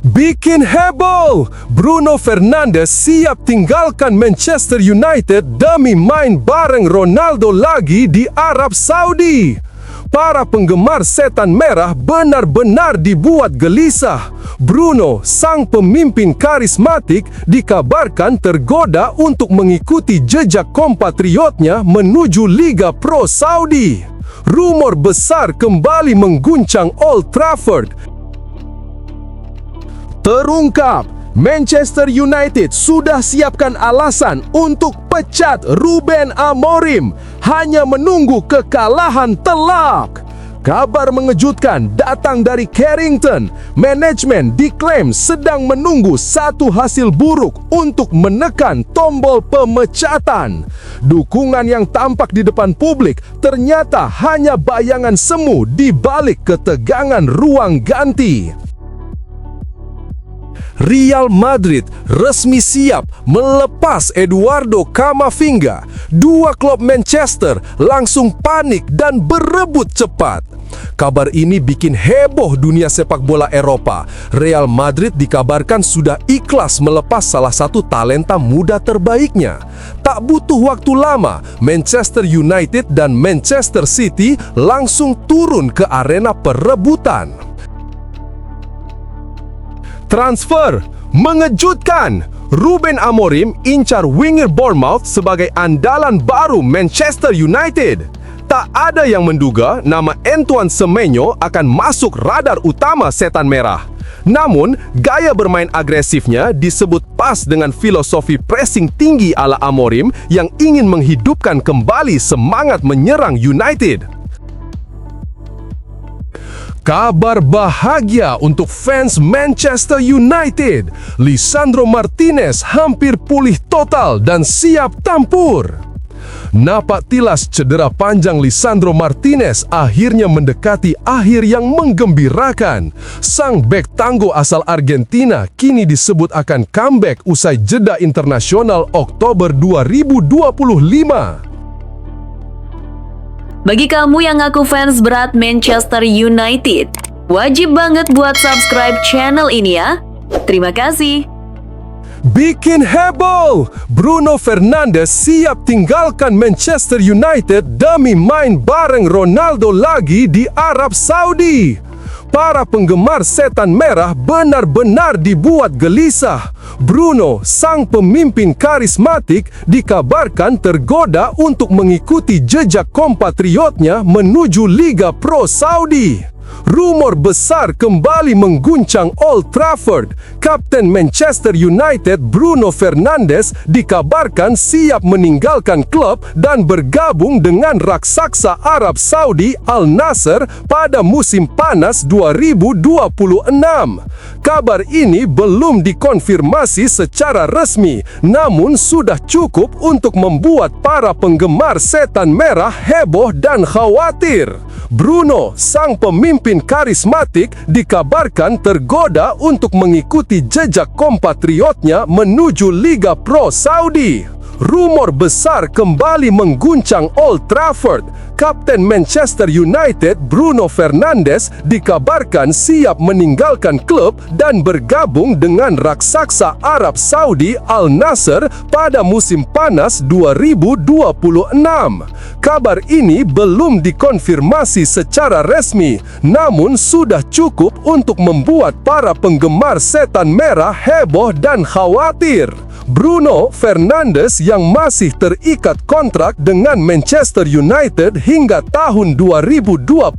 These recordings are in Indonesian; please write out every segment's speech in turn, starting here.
Bikin heboh! Bruno Fernandes siap tinggalkan Manchester United demi main bareng Ronaldo lagi di Arab Saudi. Para penggemar setan merah benar-benar dibuat gelisah. Bruno, sang pemimpin karismatik, dikabarkan tergoda untuk mengikuti jejak kompatriotnya menuju Liga Pro Saudi. Rumor besar kembali mengguncang Old Trafford. Terungkap, Manchester United sudah siapkan alasan untuk pecat Ruben Amorim, hanya menunggu kekalahan telak. Kabar mengejutkan datang dari Carrington. Manajemen diklaim sedang menunggu satu hasil buruk untuk menekan tombol pemecatan. Dukungan yang tampak di depan publik ternyata hanya bayangan semu di balik ketegangan ruang ganti. Real Madrid resmi siap melepas Eduardo Camavinga. Dua klub Manchester langsung panik dan berebut cepat. Kabar ini bikin heboh dunia sepak bola Eropa. Real Madrid dikabarkan sudah ikhlas melepas salah satu talenta muda terbaiknya. Tak butuh waktu lama, Manchester United dan Manchester City langsung turun ke arena perebutan. Transfer mengejutkan. Ruben Amorim incar winger Bournemouth sebagai andalan baru Manchester United. Tak ada yang menduga nama Antoine Semenyo akan masuk radar utama setan merah. Namun, gaya bermain agresifnya disebut pas dengan filosofi pressing tinggi ala Amorim yang ingin menghidupkan kembali semangat menyerang United. Kabar bahagia untuk fans Manchester United. Lisandro Martinez hampir pulih total dan siap tampur. Napak tilas cedera panjang Lisandro Martinez akhirnya mendekati akhir yang menggembirakan. Sang bek tangguh asal Argentina kini disebut akan comeback usai jeda internasional Oktober 2025. Bagi kamu yang ngaku fans berat Manchester United, wajib banget buat subscribe channel ini ya. Terima kasih. Bikin heboh! Bruno Fernandes siap tinggalkan Manchester United demi main bareng Ronaldo lagi di Arab Saudi. Para penggemar setan merah benar-benar dibuat gelisah. Bruno, sang pemimpin karismatik, dikabarkan tergoda untuk mengikuti jejak kompatriotnya menuju Liga Pro Saudi. Rumor besar kembali mengguncang Old Trafford. Kapten Manchester United Bruno Fernandes dikabarkan siap meninggalkan klub dan bergabung dengan raksasa Arab Saudi Al Nassr pada musim panas 2026. Kabar ini belum dikonfirmasi secara resmi, namun sudah cukup untuk membuat para penggemar setan merah heboh dan khawatir. Bruno, sang pemimpin karismatik, dikabarkan tergoda untuk mengikuti jejak kompatriotnya menuju Liga Pro Saudi. Rumor besar kembali mengguncang Old Trafford. Kapten Manchester United Bruno Fernandes dikabarkan siap meninggalkan klub dan bergabung dengan raksasa Arab Saudi Al Nassr pada musim panas 2026. Kabar ini belum dikonfirmasi secara resmi, namun sudah cukup untuk membuat para penggemar setan merah heboh dan khawatir. Bruno Fernandes yang masih terikat kontrak dengan Manchester United hingga tahun 2027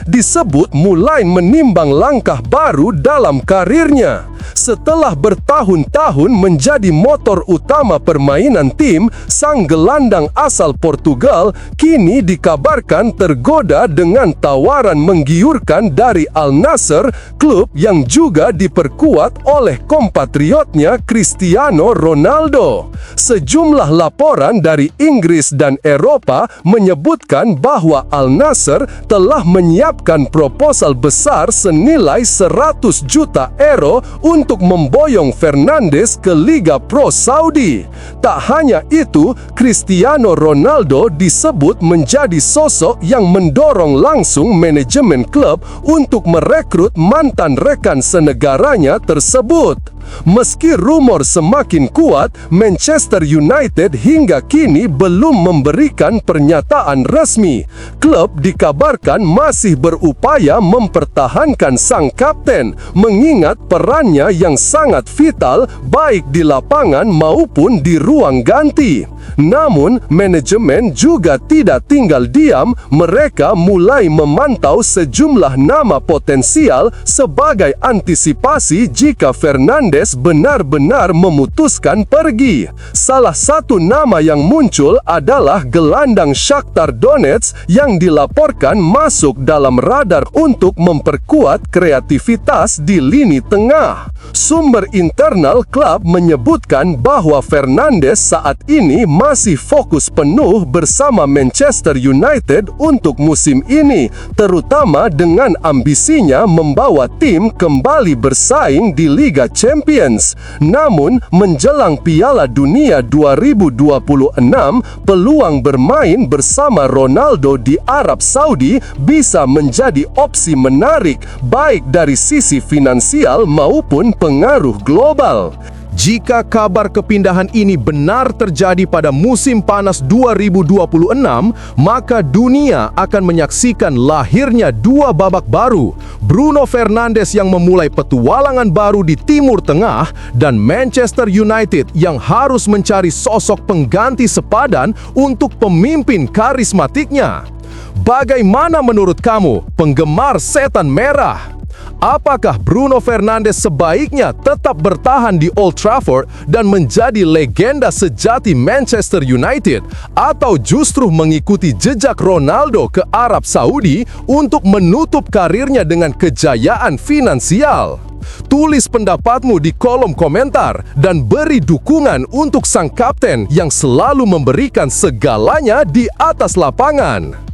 disebut mulai menimbang langkah baru dalam karirnya. Setelah bertahun-tahun menjadi motor utama permainan tim, sang gelandang asal Portugal kini dikabarkan tergoda dengan tawaran menggiurkan dari Al Nassr, klub yang juga diperkuat oleh kompatriotnya Cristiano Ronaldo. Sejumlah laporan dari Inggris dan Eropa menyebutkan bahwa Al Nassr telah menyiapkan proposal besar senilai 100 juta euro untuk memboyong Fernandes ke Liga Pro Saudi. Tak hanya itu, Cristiano Ronaldo disebut menjadi sosok yang mendorong langsung manajemen klub untuk merekrut mantan rekan senegaranya tersebut. Meski rumor semakin kuat, Manchester United hingga kini belum memberikan pernyataan resmi. Klub dikabarkan masih berupaya mempertahankan sang kapten, mengingat perannya yang sangat vital baik di lapangan maupun di ruang ganti. Namun, manajemen juga tidak tinggal diam. Mereka mulai memantau sejumlah nama potensial sebagai antisipasi jika Fernandes benar-benar memutuskan pergi. Salah satu nama yang muncul adalah gelandang Shakhtar Donetsk yang dilaporkan masuk dalam radar untuk memperkuat kreativitas di lini tengah. Sumber internal klub menyebutkan bahwa Fernandes saat ini masih fokus penuh bersama Manchester United untuk musim ini, terutama dengan ambisinya membawa tim kembali bersaing di Liga Champions. Namun, menjelang Piala Dunia 2026, peluang bermain bersama Ronaldo di Arab Saudi bisa menjadi opsi menarik, baik dari sisi finansial maupun pengaruh global. Jika kabar kepindahan ini benar terjadi pada musim panas 2026, maka dunia akan menyaksikan lahirnya dua babak baru. Bruno Fernandes yang memulai petualangan baru di Timur Tengah dan Manchester United yang harus mencari sosok pengganti sepadan untuk pemimpin karismatiknya. Bagaimana menurut kamu, penggemar setan merah? Apakah Bruno Fernandes sebaiknya tetap bertahan di Old Trafford dan menjadi legenda sejati Manchester United, atau justru mengikuti jejak Ronaldo ke Arab Saudi untuk menutup karirnya dengan kejayaan finansial? Tulis pendapatmu di kolom komentar dan beri dukungan untuk sang kapten yang selalu memberikan segalanya di atas lapangan.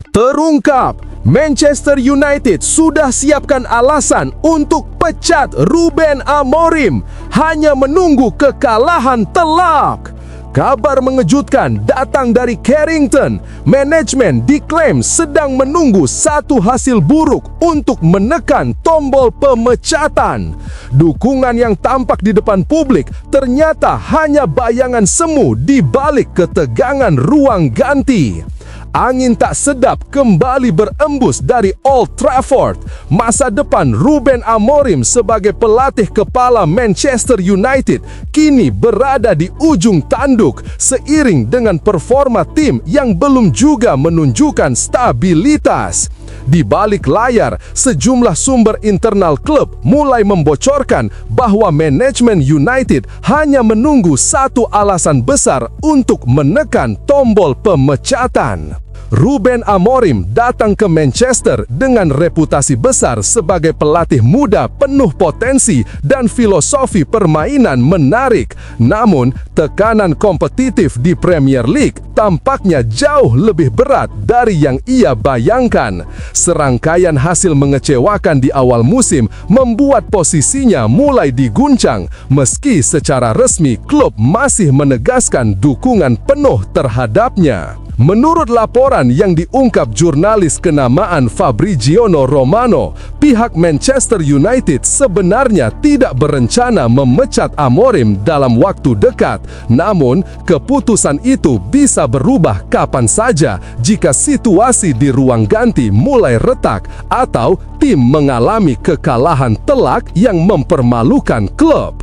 Terungkap, Manchester United sudah siapkan alasan untuk pecat Ruben Amorim, hanya menunggu kekalahan telak. Kabar mengejutkan datang dari Carrington. Manajemen diklaim sedang menunggu satu hasil buruk untuk menekan tombol pemecatan. Dukungan yang tampak di depan publik ternyata hanya bayangan semu di balik ketegangan ruang ganti. Angin tak sedap kembali berembus dari Old Trafford. Masa depan Ruben Amorim sebagai pelatih kepala Manchester United kini berada di ujung tanduk seiring dengan performa tim yang belum juga menunjukkan stabilitas. Di balik layar, sejumlah sumber internal klub mulai membocorkan bahwa manajemen United hanya menunggu satu alasan besar untuk menekan tombol pemecatan. Ruben Amorim datang ke Manchester dengan reputasi besar sebagai pelatih muda penuh potensi dan filosofi permainan menarik. Namun, tekanan kompetitif di Premier League tampaknya jauh lebih berat dari yang ia bayangkan. Serangkaian hasil mengecewakan di awal musim membuat posisinya mulai diguncang, meski secara resmi klub masih menegaskan dukungan penuh terhadapnya. Menurut laporan yang diungkap jurnalis kenamaan Fabrizio Romano, pihak Manchester United sebenarnya tidak berencana memecat Amorim dalam waktu dekat. Namun, keputusan itu bisa berubah kapan saja jika situasi di ruang ganti mulai retak atau tim mengalami kekalahan telak yang mempermalukan klub.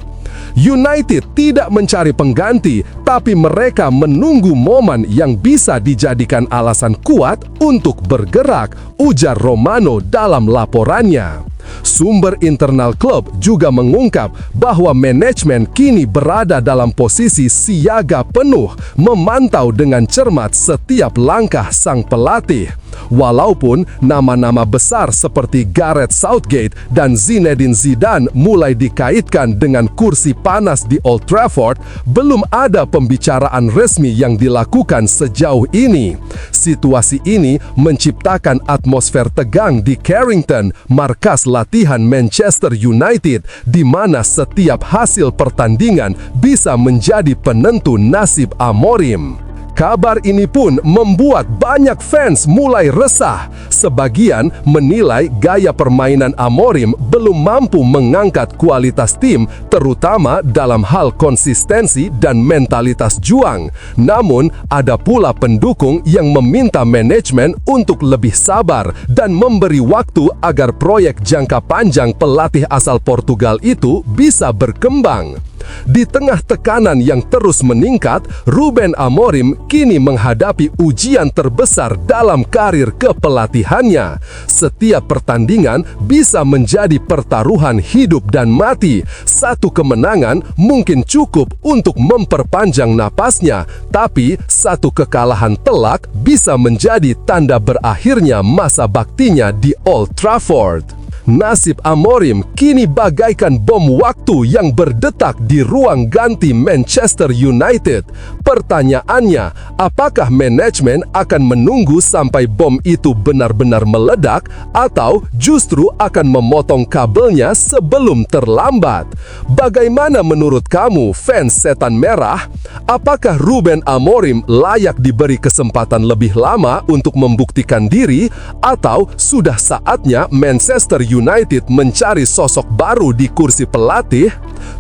United tidak mencari pengganti, tapi mereka menunggu momen yang bisa dijadikan alasan kuat untuk bergerak, ujar Romano dalam laporannya. Sumber internal klub juga mengungkap bahwa manajemen kini berada dalam posisi siaga penuh, memantau dengan cermat setiap langkah sang pelatih. Walaupun nama-nama besar seperti Gareth Southgate dan Zinedine Zidane mulai dikaitkan dengan kursi panas di Old Trafford, belum ada pembicaraan resmi yang dilakukan sejauh ini. Situasi ini menciptakan atmosfer tegang di Carrington, markas latihan Manchester United, di mana setiap hasil pertandingan bisa menjadi penentu nasib Amorim. Kabar ini pun membuat banyak fans mulai resah. Sebagian menilai gaya permainan Amorim belum mampu mengangkat kualitas tim, terutama dalam hal konsistensi dan mentalitas juang. Namun, ada pula pendukung yang meminta manajemen untuk lebih sabar dan memberi waktu agar proyek jangka panjang pelatih asal Portugal itu bisa berkembang. Di tengah tekanan yang terus meningkat, Ruben Amorim kini menghadapi ujian terbesar dalam karir kepelatihannya. Setiap pertandingan bisa menjadi pertaruhan hidup dan mati. Satu kemenangan mungkin cukup untuk memperpanjang napasnya, tapi satu kekalahan telak bisa menjadi tanda berakhirnya masa baktinya di Old Trafford. Nasib Amorim kini bagaikan bom waktu yang berdetak di ruang ganti Manchester United. Pertanyaannya, apakah manajemen akan menunggu sampai bom itu benar-benar meledak atau justru akan memotong kabelnya sebelum terlambat? Bagaimana menurut kamu, fans Setan Merah? Apakah Ruben Amorim layak diberi kesempatan lebih lama untuk membuktikan diri, atau sudah saatnya Manchester United mencari sosok baru di kursi pelatih?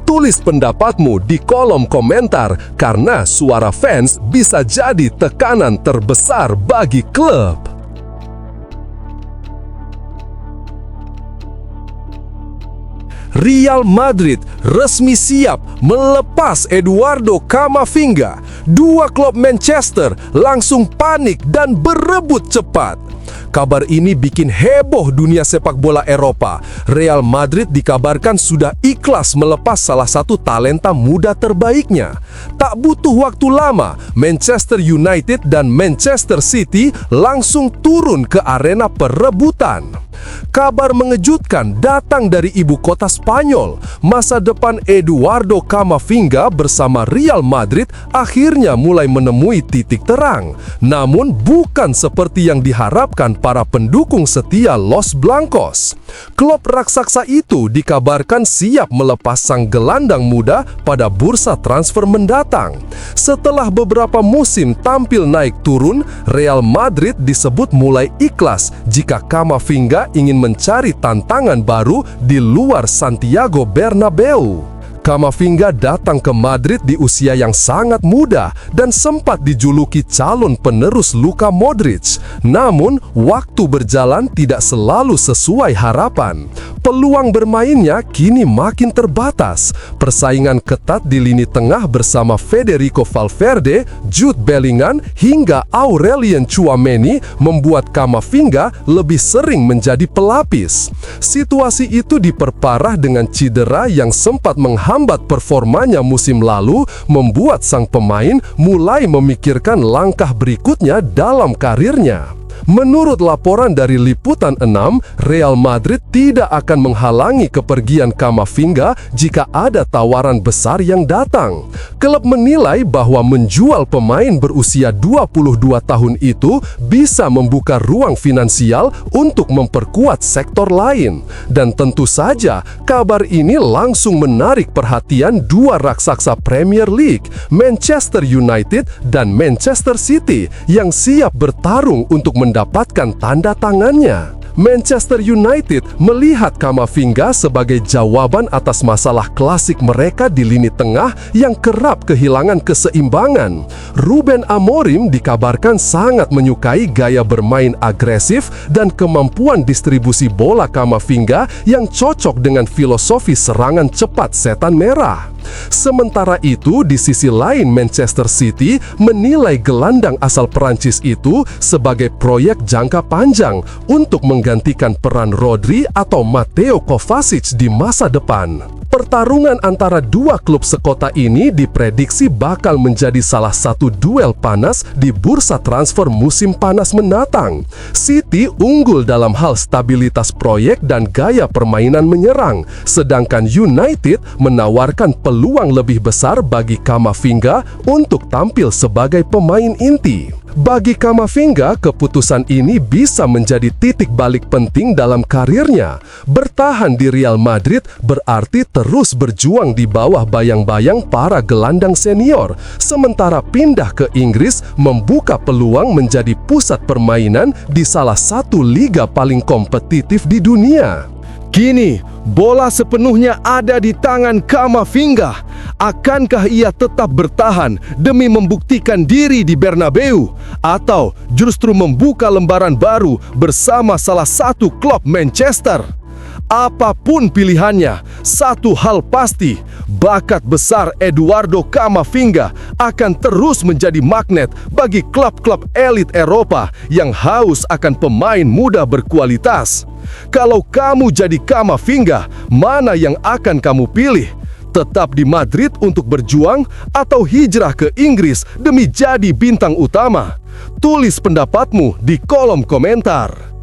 Tulis pendapatmu di kolom komentar, karena suara fans bisa jadi tekanan terbesar bagi klub. Real Madrid resmi siap melepas Eduardo Camavinga. Dua klub Manchester langsung panik dan berebut cepat. Kabar ini bikin heboh dunia sepak bola Eropa. Real Madrid dikabarkan sudah ikhlas melepas salah satu talenta muda terbaiknya. Tak butuh waktu lama, Manchester United dan Manchester City langsung turun ke arena perebutan. Kabar mengejutkan datang dari ibu kota Spanyol. Masa depan Eduardo Camavinga bersama Real Madrid akhirnya mulai menemui titik terang. Namun bukan seperti yang diharapkan para pendukung setia Los Blancos. Klub raksasa itu dikabarkan siap melepas sang gelandang muda pada bursa transfer mendatang. Setelah beberapa musim tampil naik turun, Real Madrid disebut mulai ikhlas jika Camavinga ingin mencari tantangan baru di luar Santiago Bernabeu. Camavinga datang ke Madrid di usia yang sangat muda dan sempat dijuluki calon penerus Luka Modric. Namun, waktu berjalan tidak selalu sesuai harapan. Peluang bermainnya kini makin terbatas. Persaingan ketat di lini tengah bersama Federico Valverde, Jude Bellingham, hingga Aurelien Tchouameni membuat Camavinga lebih sering menjadi pelapis. Situasi itu diperparah dengan cedera yang sempat menghambat performanya musim lalu, membuat sang pemain mulai memikirkan langkah berikutnya dalam karirnya. Menurut laporan dari Liputan 6, Real Madrid tidak akan menghalangi kepergian Camavinga jika ada tawaran besar yang datang. Klub menilai bahwa menjual pemain berusia 22 tahun itu bisa membuka ruang finansial untuk memperkuat sektor lain. Dan tentu saja, kabar ini langsung menarik perhatian dua raksasa Premier League, Manchester United dan Manchester City, yang siap bertarung untuk mendapatkan tanda tangannya. Manchester United melihat Camavinga sebagai jawaban atas masalah klasik mereka di lini tengah yang kerap kehilangan keseimbangan. Ruben Amorim dikabarkan sangat menyukai gaya bermain agresif dan kemampuan distribusi bola Camavinga yang cocok dengan filosofi serangan cepat Setan Merah. Sementara itu, di sisi lain Manchester City menilai gelandang asal Perancis itu sebagai proyek jangka panjang untuk menggantikan peran Rodri atau Mateo Kovacic di masa depan. Pertarungan antara dua klub sekota ini diprediksi bakal menjadi salah satu duel panas di bursa transfer musim panas mendatang. City unggul dalam hal stabilitas proyek dan gaya permainan menyerang, sedangkan United menawarkan peluang lebih besar bagi Camavinga untuk tampil sebagai pemain inti. Bagi Camavinga, keputusan ini bisa menjadi titik balik penting dalam karirnya. Bertahan di Real Madrid berarti terus berjuang di bawah bayang-bayang para gelandang senior, sementara pindah ke Inggris membuka peluang menjadi pusat permainan di salah satu liga paling kompetitif di dunia. Kini, bola sepenuhnya ada di tangan Camavinga. Akankah ia tetap bertahan demi membuktikan diri di Bernabeu? Atau justru membuka lembaran baru bersama salah satu klub Manchester? Apapun pilihannya, satu hal pasti, bakat besar Eduardo Camavinga akan terus menjadi magnet bagi klub-klub elit Eropa yang haus akan pemain muda berkualitas. Kalau kamu jadi Camavinga, mana yang akan kamu pilih? Tetap di Madrid untuk berjuang atau hijrah ke Inggris demi jadi bintang utama? Tulis pendapatmu di kolom komentar.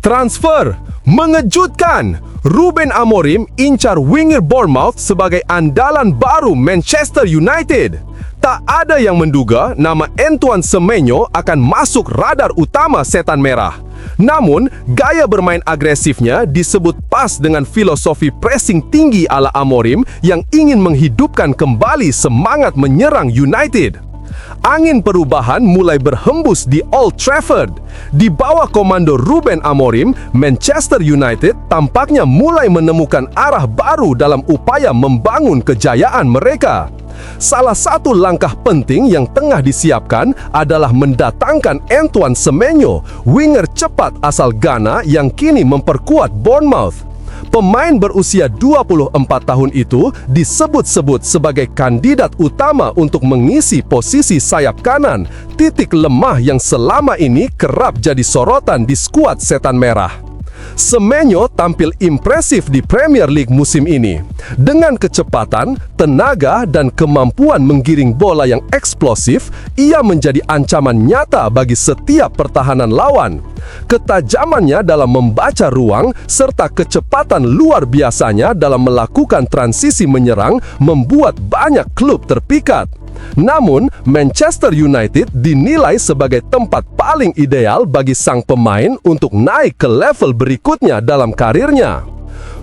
Transfer mengejutkan. Ruben Amorim incar winger Bournemouth sebagai andalan baru Manchester United. Tak ada yang menduga nama Antoine Semenyo akan masuk radar utama Setan Merah. Namun, gaya bermain agresifnya disebut pas dengan filosofi pressing tinggi ala Amorim yang ingin menghidupkan kembali semangat menyerang United. Angin perubahan mulai berhembus di Old Trafford. Di bawah komando Ruben Amorim, Manchester United tampaknya mulai menemukan arah baru dalam upaya membangun kejayaan mereka. Salah satu langkah penting yang tengah disiapkan adalah mendatangkan Antoine Semenyo, winger cepat asal Ghana yang kini memperkuat Bournemouth. Pemain berusia 24 tahun itu disebut-sebut sebagai kandidat utama untuk mengisi posisi sayap kanan, titik lemah yang selama ini kerap jadi sorotan di skuad Setan Merah. Semenyo tampil impresif di Premier League musim ini. Dengan kecepatan, tenaga, dan kemampuan menggiring bola yang eksplosif, ia menjadi ancaman nyata bagi setiap pertahanan lawan. Ketajamannya dalam membaca ruang serta kecepatan luar biasanya dalam melakukan transisi menyerang membuat banyak klub terpikat. Namun, Manchester United dinilai sebagai tempat paling ideal bagi sang pemain untuk naik ke level berikutnya dalam karirnya.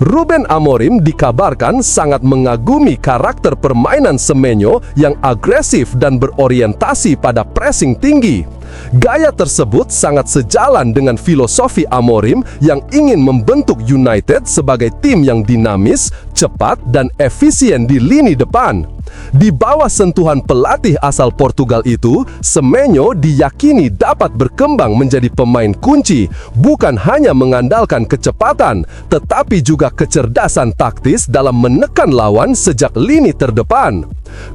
Ruben Amorim dikabarkan sangat mengagumi karakter permainan Semenyo yang agresif dan berorientasi pada pressing tinggi. Gaya tersebut sangat sejalan dengan filosofi Amorim yang ingin membentuk United sebagai tim yang dinamis, cepat, dan efisien di lini depan. Di bawah sentuhan pelatih asal Portugal itu, Semenyo diyakini dapat berkembang menjadi pemain kunci, bukan hanya mengandalkan kecepatan, tetapi juga kecerdasan taktis dalam menekan lawan sejak lini terdepan.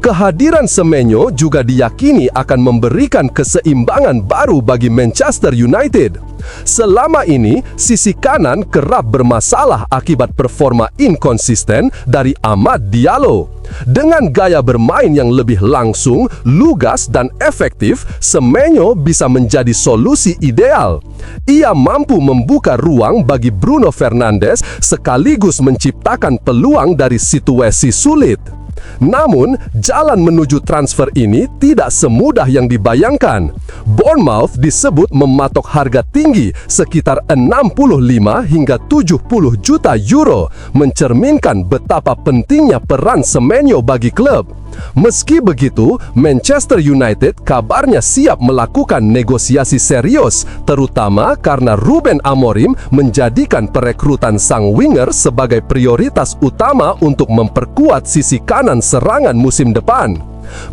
Kehadiran Semenyo juga diyakini akan memberikan keseimbangan baru bagi Manchester United. Selama ini, sisi kanan kerap bermasalah akibat performa inkonsisten dari Amad Diallo. Dengan gaya bermain yang lebih langsung, lugas, dan efektif, Semenyo bisa menjadi solusi ideal. Ia mampu membuka ruang bagi Bruno Fernandes sekaligus menciptakan peluang dari situasi sulit. Namun, jalan menuju transfer ini tidak semudah yang dibayangkan. Bournemouth disebut mematok harga tinggi sekitar 65 hingga 70 juta euro, mencerminkan betapa pentingnya peran Semenyo bagi klub. Meski begitu, Manchester United kabarnya siap melakukan negosiasi serius, terutama karena Ruben Amorim menjadikan perekrutan sang winger sebagai prioritas utama untuk memperkuat sisi kanan serangan musim depan.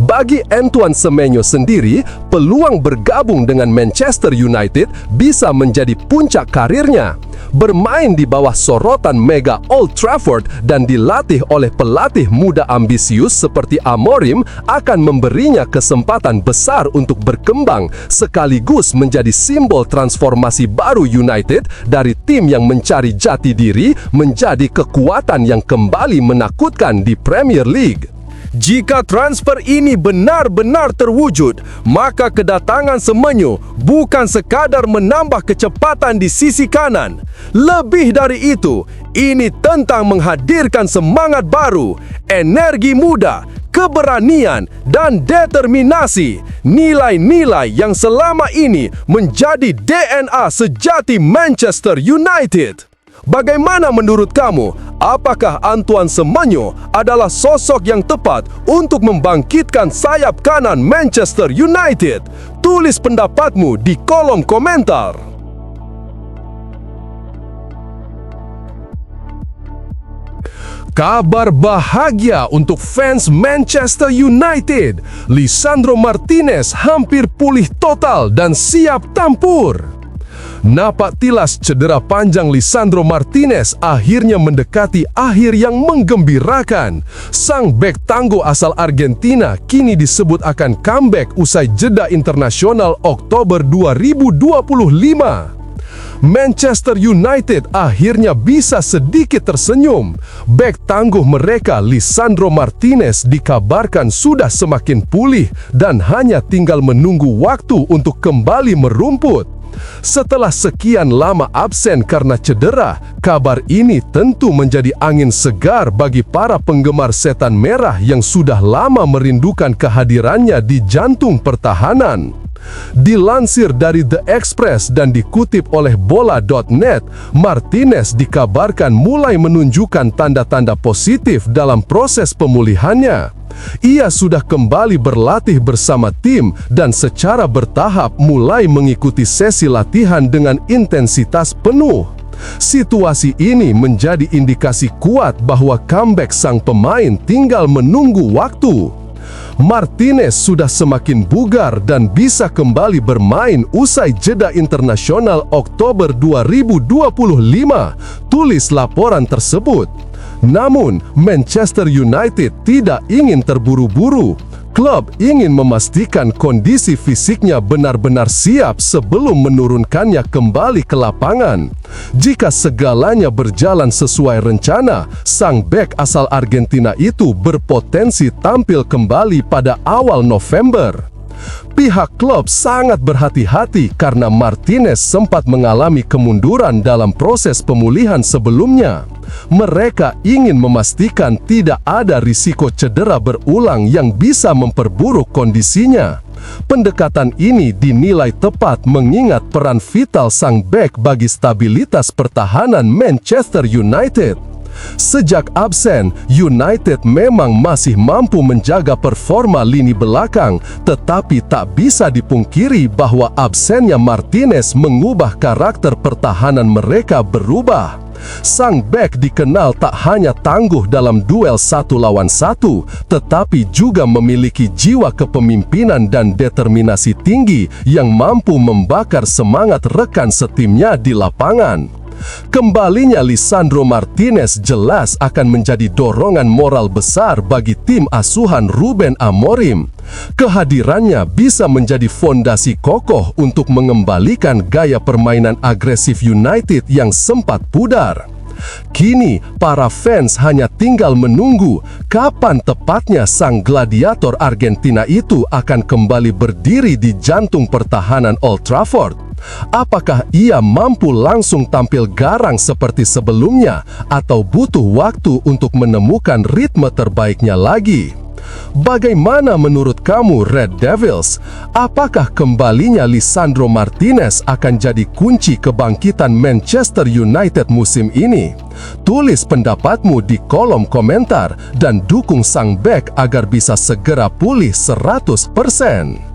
Bagi Antoine Semenyo sendiri, peluang bergabung dengan Manchester United bisa menjadi puncak karirnya. Bermain di bawah sorotan mega Old Trafford dan dilatih oleh pelatih muda ambisius seperti Amorim akan memberinya kesempatan besar untuk berkembang sekaligus menjadi simbol transformasi baru United dari tim yang mencari jati diri menjadi kekuatan yang kembali menakutkan di Premier League. Jika transfer ini benar-benar terwujud, maka kedatangan Semenyo bukan sekadar menambah kecepatan di sisi kanan. Lebih dari itu, ini tentang menghadirkan semangat baru, energi muda, keberanian, dan determinasi. Nilai-nilai yang selama ini menjadi DNA sejati Manchester United. Bagaimana menurut kamu? Apakah Antoine Semenyo adalah sosok yang tepat untuk membangkitkan sayap kanan Manchester United? Tulis pendapatmu di kolom komentar. Kabar bahagia untuk fans Manchester United. Lisandro Martinez hampir pulih total dan siap tampur. Napak tilas cedera panjang Lisandro Martinez akhirnya mendekati akhir yang menggembirakan. Sang bek tangguh asal Argentina kini disebut akan comeback usai jeda internasional Oktober 2025. Manchester United akhirnya bisa sedikit tersenyum. Bek tangguh mereka Lisandro Martinez dikabarkan sudah semakin pulih dan hanya tinggal menunggu waktu untuk kembali merumput. Setelah sekian lama absen karena cedera, kabar ini tentu menjadi angin segar bagi para penggemar setan merah yang sudah lama merindukan kehadirannya di jantung pertahanan. Dilansir dari The Express dan dikutip oleh bola.net, Martinez dikabarkan mulai menunjukkan tanda-tanda positif dalam proses pemulihannya. Ia sudah kembali berlatih bersama tim dan secara bertahap mulai mengikuti sesi latihan dengan intensitas penuh. Situasi ini menjadi indikasi kuat bahwa comeback sang pemain tinggal menunggu waktu. Martinez sudah semakin bugar dan bisa kembali bermain usai jeda internasional Oktober 2025, tulis laporan tersebut. Namun, Manchester United tidak ingin terburu-buru. Klub ingin memastikan kondisi fisiknya benar-benar siap sebelum menurunkannya kembali ke lapangan. Jika segalanya berjalan sesuai rencana, sang bek asal Argentina itu berpotensi tampil kembali pada awal November. Pihak klub sangat berhati-hati karena Martinez sempat mengalami kemunduran dalam proses pemulihan sebelumnya. Mereka ingin memastikan tidak ada risiko cedera berulang yang bisa memperburuk kondisinya. Pendekatan ini dinilai tepat mengingat peran vital sang bek bagi stabilitas pertahanan Manchester United. Sejak absen, United memang masih mampu menjaga performa lini belakang, tetapi tak bisa dipungkiri bahwa absennya Martinez mengubah karakter pertahanan mereka berubah. Sang bek dikenal tak hanya tangguh dalam duel 1 lawan 1, tetapi juga memiliki jiwa kepemimpinan dan determinasi tinggi yang mampu membakar semangat rekan setimnya di lapangan. Kembalinya Lisandro Martinez jelas akan menjadi dorongan moral besar bagi tim asuhan Ruben Amorim. Kehadirannya bisa menjadi fondasi kokoh untuk mengembalikan gaya permainan agresif United yang sempat pudar. Kini, para fans hanya tinggal menunggu kapan tepatnya sang gladiator Argentina itu akan kembali berdiri di jantung pertahanan Old Trafford. Apakah ia mampu langsung tampil garang seperti sebelumnya atau butuh waktu untuk menemukan ritme terbaiknya lagi? Bagaimana menurut kamu Red Devils? Apakah kembalinya Lisandro Martinez akan jadi kunci kebangkitan Manchester United musim ini? Tulis pendapatmu di kolom komentar dan dukung sang bek agar bisa segera pulih 100%.